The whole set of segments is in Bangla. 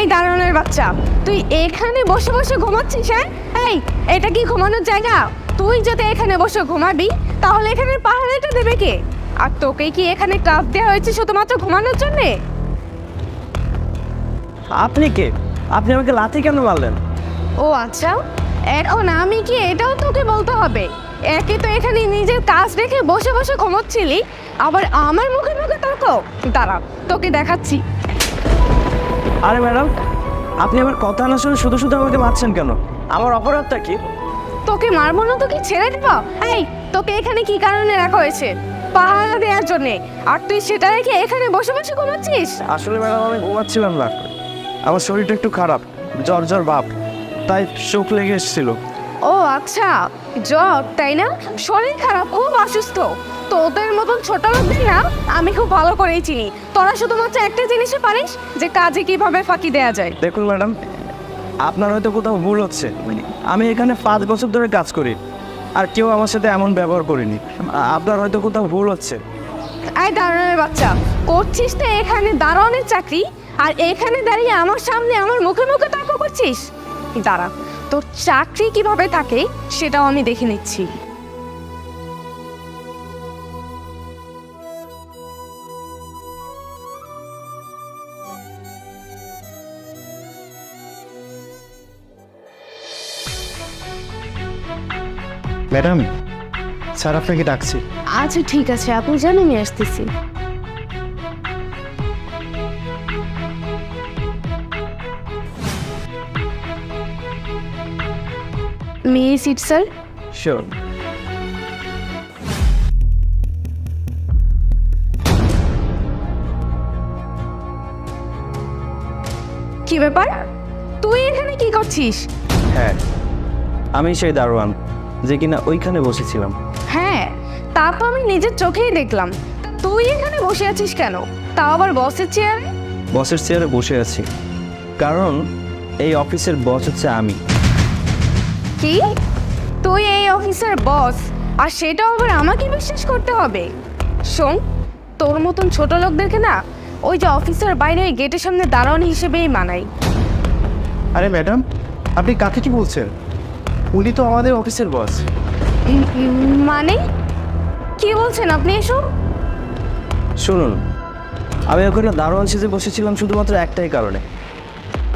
এই দারোয়ানের বাচ্চা, তুই এখানে বসে বসে ঘুমাচ্ছিস? হ্যাঁ, এই এটা কি ঘুমানোর জায়গা? তুই যদি এখানে বসে ঘুমাবি তাহলে এখানে পাহারাটা দেবে কে? আর তোকে কি এখানে ক্লাস দেওয়া হয়েছে শুধুমাত্র ঘুমানোর জন্যে? আপনি কে? আপনি আমাকে লাথি কেন মারলেন? ও আচ্ছা, এখন আমি কি এটাও তোকে বলতে হবে? একে তো এখানে নিজের কাজ রেখে বসে বসে ঘুমোচ্ছিলি, আবার আমার মুখে মুখে তর্ক। দাঁড়া, তোকে দেখাচ্ছি। আরে ম্যাডাম, আপনি আমার কথা না শুনে শুধু শুধু আমাকে মারছেন কেন? আমার অপরাধটা কি? তোকে মারবো না, তোকে ছেড়ে দেব? এই, তোকে এখানে কি কারণে রাখা হয়েছে? পাহারা দেওয়ার জন্যে, আর তুই সেটা রেখে এখানে বসে বসে ঘুমাচ্ছিস? আসলে ম্যাডাম আমি ঘুমাচ্ছিলাম না, আমার শরীরটা একটু খারাপ, জ্বর জ্বর ভাব, তাই চোখ লেগে এসেছিল। ও আচ্ছা, জ্বর তাই না? শরীর খারাপ, খুব অসুস্থ। তোদের মতন ছোট লোকদের না আমি খুব ভালো করেই চিনি। তোরা শুধুমাত্র একটা জিনিসই পারিস, যে কাজে কিভাবে ফাঁকি দেওয়া যায়। দেখুন ম্যাডাম, আপনার হয়তো কোথাও ভুল হচ্ছে। আমি এখানে 5 বছর ধরে কাজ করি, আর কেউ আমার সাথে এমন ব্যবহার করেনি। আপনার হয়তো কোথাও ভুল হচ্ছে। এই দারোয়ানের বাচ্চা, করছিস তো এখানে দারোয়ানের চাকরি, আর এখানে দাঁড়িয়ে আমার সামনে আমার মুখে মুখে তর্ক করছিস? দাঁড়া, তোর চাকরি কিভাবে থাকে সেটাও আমি দেখে নিচ্ছি। ম্যাডাম, স্যার আপনাকে ডাকছি। আচ্ছা ঠিক আছে, আপনি জান, আমি আসতেছি। মে সিট স্যার? শিওর। কি ব্যাপার, তুই এখানে কি করছিস? হ্যাঁ, আমি সেই দারোয়ান যে কিনা ওইখানে বসেছিলাম। হ্যাঁ, তা তো আমি নিজের চোখেই দেখলাম। তা তুই এখানে বসে আছিস কেন, তাও আবার বসের চেয়ারে? বসের চেয়ারে বসে আছি কারণ এই অফিসের বস হচ্ছে আমি। কি, তুই এই অফিসের বস, আর সেটাও আবার আমাকে বিশ্বাস করতে হবে? শোন, তোর মতন ছোট লোকদেরকে না ওই যে অফিসের বাইরে ওই গেটের সামনে দারোয়ান হিসেবেই মানাই। আরে ম্যাডাম, আপনি কাকে কি বলছেন? উনি তো আমাদের অফিসের বস। মানে কি বলছেন আপনি এসব? শুনুন, আমি ওখানে দারোয়ান সেজে বসেছিলাম শুধুমাত্র একটাই কারণে।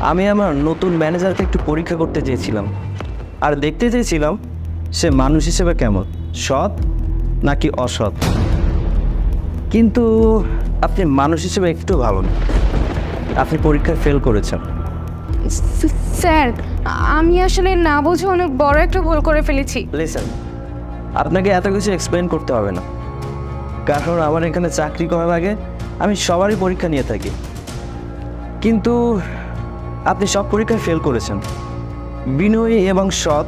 আমি আমার নতুন ম্যানেজারকে একটু পরীক্ষা করতে চেয়েছিলাম, আর দেখতে চেয়েছিলাম সে মানুষ হিসেবে কেমন, সৎ নাকি অসৎ। কিন্তু আপনি মানুষ হিসেবে একটু ভালো না, আপনি পরীক্ষায় ফেল করেছেন। স্যার, আমি আসলে না বুঝে অনেক বড় একটা ভুল করে ফেলেছি। লিসেন, আপনাকে এত কিছু এক্সপ্লেন করতে হবে না, কারণ আমার এখানে চাকরি করার আগে আমি সবারই পরীক্ষা নিয়ে থাকি। কিন্তু আপনি সব পরীক্ষায় ফেল করেছেন। বিনয়ী এবং সৎ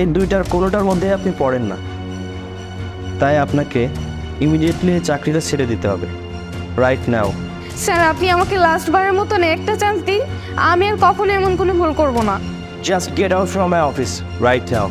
এই দুইটার কোনোটার মধ্যে আপনি পড়েন না, তাই আপনাকে ইমিডিয়েটলি চাকরিটা ছেড়ে দিতে হবে, রাইট নাও। স্যার, আপনি আমাকে লাস্ট বারের মতন একটা চান্স দিন, আমি আর কখনো এমন কোনো ভুল করব না। Just get out from my office right now.